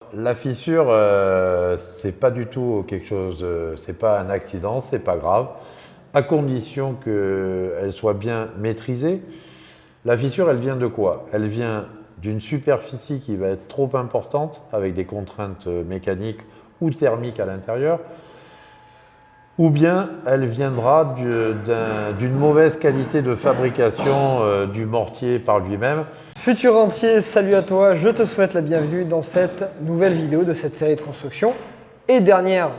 La fissure, c'est pas du tout quelque chose, c'est pas un accident, c'est pas grave, à condition qu'elle soit bien maîtrisée. La fissure, elle vient de quoi? Elle vient d'une superficie qui va être trop importante, avec des contraintes mécaniques ou thermiques à l'intérieur, ou bien elle viendra d'une mauvaise qualité de fabrication du mortier par lui-même. Futur entier, salut à toi, je te souhaite la bienvenue dans cette nouvelle vidéo de cette série de construction et dernière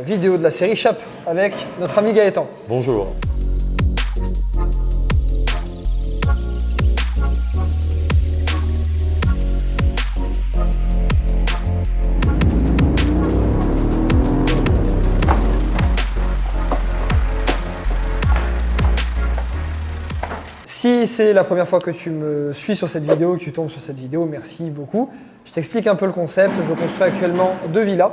vidéo de la série Chape avec notre ami Gaëtan. Bonjour. Si c'est la première fois que tu me suis sur cette vidéo, que tu tombes sur cette vidéo, merci beaucoup. Je t'explique un peu le concept. Je construis actuellement 2 villas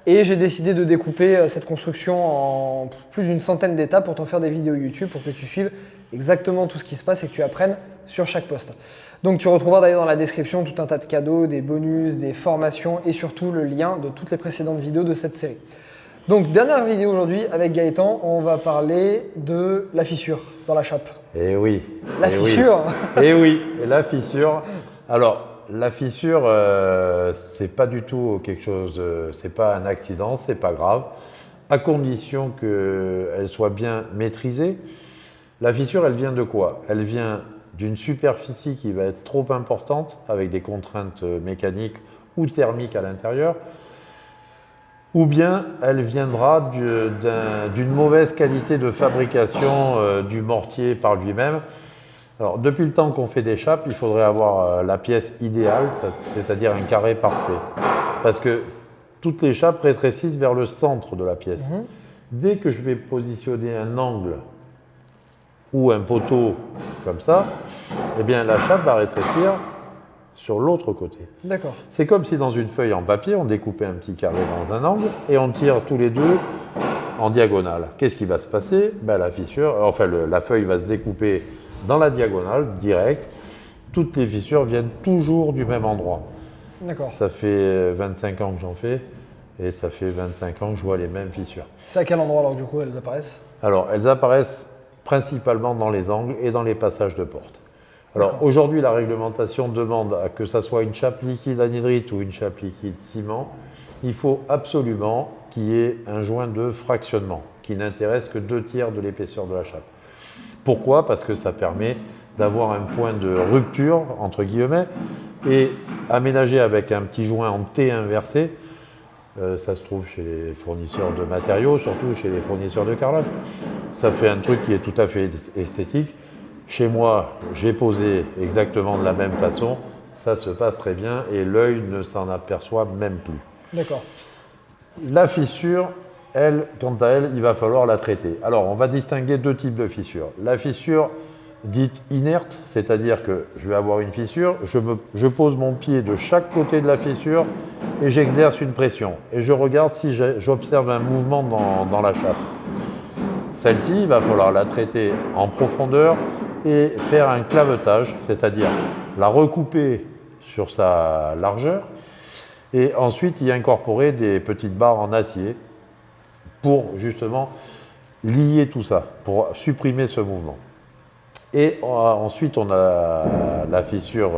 et j'ai décidé de découper cette construction en plus d'une centaine d'étapes pour t'en faire des vidéos YouTube pour que tu suives exactement tout ce qui se passe et que tu apprennes sur chaque poste. Donc tu retrouveras d'ailleurs dans la description tout un tas de cadeaux, des bonus, des formations et surtout le lien de toutes les précédentes vidéos de cette série. Donc dernière vidéo aujourd'hui avec Gaëtan, on va parler de la fissure dans la chape. Eh oui. La fissure. Eh oui, et la fissure. Alors, la fissure, c'est pas du tout quelque chose, c'est pas un accident, c'est pas grave, à condition qu'elle soit bien maîtrisée. La fissure, elle vient de quoi? Elle vient d'une superficie qui va être trop importante, avec des contraintes mécaniques ou thermiques à l'intérieur, ou bien elle viendra d'une mauvaise qualité de fabrication du mortier par lui-même. Alors, depuis le temps qu'on fait des chapes, il faudrait avoir la pièce idéale, c'est-à-dire un carré parfait. Parce que toutes les chapes rétrécissent vers le centre de la pièce. Dès que je vais positionner un angle ou un poteau comme ça, eh bien la chape va rétrécir sur l'autre côté. D'accord. C'est comme si dans une feuille en papier, on découpait un petit carré dans un angle et on tire tous les deux en diagonale. Qu'est-ce qui va se passer? La fissure, la feuille va se découper dans la diagonale, direct. Toutes les fissures viennent toujours du même endroit. D'accord. Ça fait 25 ans que j'en fais et ça fait 25 ans que je vois les mêmes fissures. C'est à quel endroit alors du coup elles apparaissent? Alors, elles apparaissent principalement dans les angles et dans les passages de porte. Alors aujourd'hui, la réglementation demande à que ça soit une chape liquide anhydrite ou une chape liquide ciment, il faut absolument qu'il y ait un joint de fractionnement qui n'intéresse que 2/3 de l'épaisseur de la chape. Pourquoi? Parce que ça permet d'avoir un point de rupture, entre guillemets, et aménagé avec un petit joint en T inversé, ça se trouve chez les fournisseurs de matériaux, surtout chez les fournisseurs de carrelage. Ça fait un truc qui est tout à fait esthétique. Chez moi, j'ai posé exactement de la même façon, ça se passe très bien et l'œil ne s'en aperçoit même plus. D'accord. La fissure, elle, quant à elle, il va falloir la traiter. Alors, on va distinguer 2 types de fissures. La fissure dite inerte, c'est-à-dire que je vais avoir une fissure, je pose mon pied de chaque côté de la fissure et j'exerce une pression. Et je regarde si j'observe un mouvement dans la chape. Celle-ci, il va falloir la traiter en profondeur et faire un clavetage, c'est-à-dire la recouper sur sa largeur et ensuite y incorporer des petites barres en acier pour justement lier tout ça, pour supprimer ce mouvement. Et ensuite on a la fissure,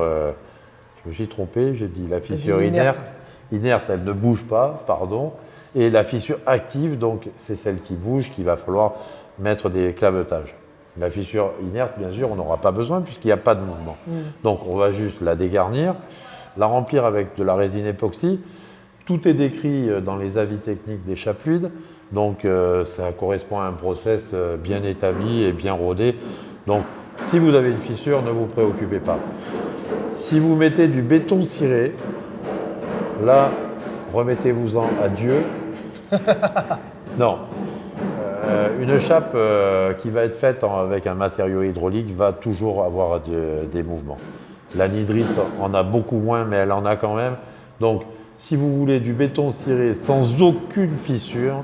je me suis trompé, j'ai dit la fissure inerte. Inerte, elle ne bouge pas, pardon. Et la fissure active, donc c'est celle qui bouge, qu'il va falloir mettre des clavetages. La fissure inerte, bien sûr, on n'aura pas besoin puisqu'il n'y a pas de mouvement. Donc on va juste la dégarnir, la remplir avec de la résine époxy. Tout est décrit dans les avis techniques des chapes fluides. Donc ça correspond à un process bien établi et bien rodé. Donc si vous avez une fissure, ne vous préoccupez pas. Si vous mettez du béton ciré, là, remettez-vous-en à Dieu. Non. Une chape qui va être faite avec un matériau hydraulique va toujours avoir des mouvements. L'anhydrite en a beaucoup moins, mais elle en a quand même. Donc, si vous voulez du béton ciré sans aucune fissure,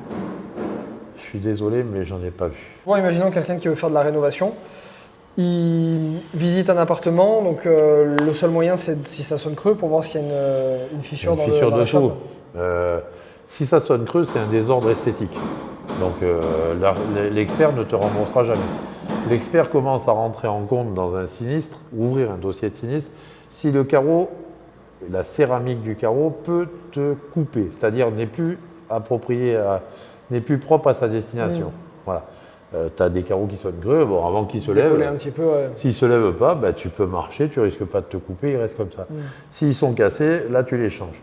je suis désolé, mais j'en ai pas vu. Bon, imaginons quelqu'un qui veut faire de la rénovation il visite un appartement, donc le seul moyen c'est si ça sonne creux pour voir s'il y a une fissure dans la dessous. chape. Si ça sonne creux, c'est un désordre esthétique. Donc l'expert ne te remboursera jamais. L'expert commence à rentrer en compte dans un sinistre, ouvrir un dossier de sinistre, si le carreau, la céramique du carreau peut te couper, c'est-à-dire n'est plus approprié, n'est plus propre à sa destination. Voilà. Tu as des carreaux qui sonnent creux, bon, avant qu'ils se lèvent, un petit peu, ouais. S'ils ne se lèvent pas, bah, tu peux marcher, tu risques pas de te couper, ils restent comme ça. S'ils sont cassés, là tu les changes.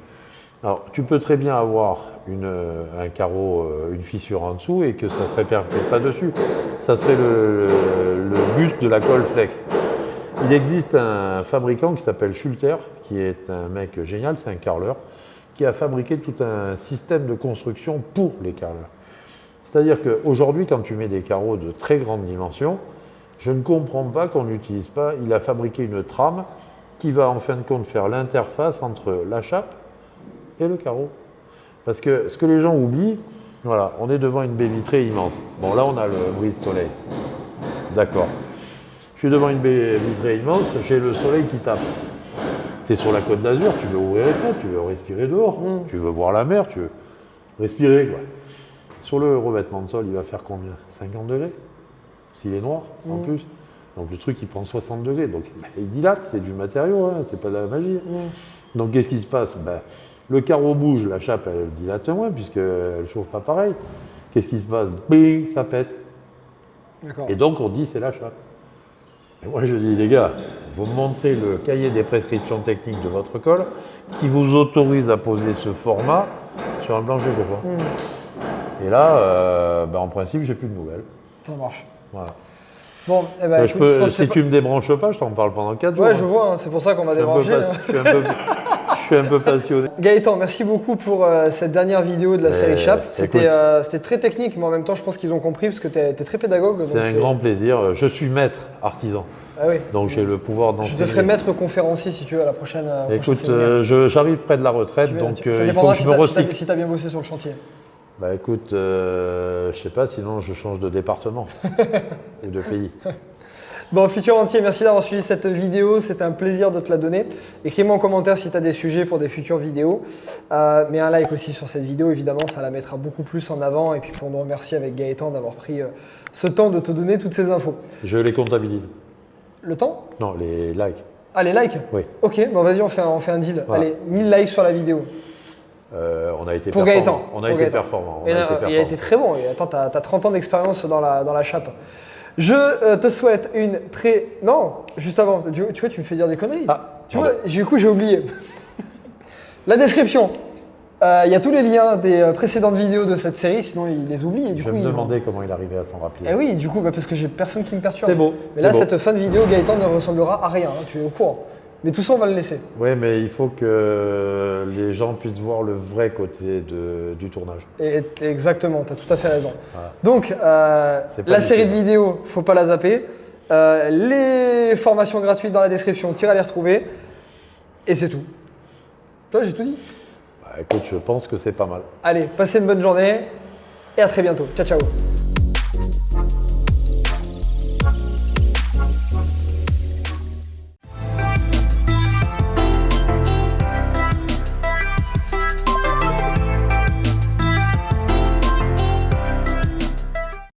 Alors, tu peux très bien avoir un carreau, une fissure en dessous et que ça ne se répercute pas dessus. Ça serait le but de la colle flex. Il existe un fabricant qui s'appelle Schulter, qui est un mec génial, c'est un carreleur, qui a fabriqué tout un système de construction pour les carreleurs. C'est-à-dire qu'aujourd'hui, quand tu mets des carreaux de très grande dimension, je ne comprends pas qu'on n'utilise pas, il a fabriqué une trame qui va en fin de compte faire l'interface entre la chape et le carreau. Parce que ce que les gens oublient, voilà, on est devant une baie vitrée immense. Bon, là, on a le brise-soleil. D'accord. Je suis devant une baie vitrée immense, j'ai le soleil qui tape. Tu es sur la Côte d'Azur, tu veux ouvrir les fenêtres, tu veux respirer dehors, tu veux voir la mer, tu veux respirer, quoi. Sur le revêtement de sol, il va faire combien? 50 degrés? S'il est noir, en plus. Donc le truc, il prend 60 degrés. Donc il dilate, c'est du matériau, hein, c'est pas de la magie. Donc qu'est-ce qui se passe? Le carreau bouge, la chape, elle dilate moins, puisqu'elle ne chauffe pas pareil. Qu'est-ce qui se passe? Bing, ça pète. Et donc on dit c'est la chape. Et moi je dis, les gars, vous me montrez le cahier des prescriptions techniques de votre colle qui vous autorise à poser ce format sur un plancher de bois. Et là, en principe, j'ai plus de nouvelles. Ça marche. Voilà. Bon, eh ben, écoute, si tu me débranches pas, je t'en parle pendant 4 jours. Ouais, je vois, hein, c'est pour ça qu'on va débrancher. Je suis un peu passionné. Gaëtan, merci beaucoup pour cette dernière vidéo de la série Chape. C'était très technique, mais en même temps, je pense qu'ils ont compris parce que tu es très pédagogue. C'est un grand plaisir. Je suis maître artisan. Ah oui. Donc j'ai le pouvoir d'enseigner. Je te ferai maître conférencier si tu veux à la prochaine. Écoute, j'arrive près de la retraite, donc il faut que je me recycle. Si tu as bien bossé sur le chantier. Bah écoute, je sais pas, sinon je change de département ou de pays. Bon, futur entier, merci d'avoir suivi cette vidéo, c'était un plaisir de te la donner. Écris-moi en commentaire si tu as des sujets pour des futures vidéos. Mets un like aussi sur cette vidéo, évidemment, ça la mettra beaucoup plus en avant. Et puis pour nous remercier avec Gaëtan d'avoir pris ce temps de te donner toutes ces infos. Je les comptabilise. Le temps? Non, les likes. Ah, les likes? Oui. Ok, bon vas-y, on fait un deal. Voilà. Allez, 1000 likes sur la vidéo. On a été pour performant. Gaëtan. On a été performant. Il a été très bon. Et attends, tu as 30 ans d'expérience dans la chape. Je te souhaite une très... Non, juste avant, tu vois, tu me fais dire des conneries. Tu vois, du coup, j'ai oublié. La description. Il y a tous les liens des précédentes vidéos de cette série, sinon il les oublie. Et du je me demandais comment il arrivait à s'en rappeler. Eh oui, du coup, parce que j'ai personne qui me perturbe. C'est beau. Mais là, cette fin de vidéo, Gaëtan ne ressemblera à rien, hein, tu es au courant. Mais tout ça, on va le laisser. Oui, mais il faut que les gens puissent voir le vrai côté du tournage. Exactement, tu as tout à fait raison. Voilà. Donc, la série de vidéos, faut pas la zapper. Les formations gratuites dans la description, tu iras les retrouver. Et c'est tout. Toi, j'ai tout dit. Écoute, je pense que c'est pas mal. Allez, passez une bonne journée et à très bientôt. Ciao, ciao.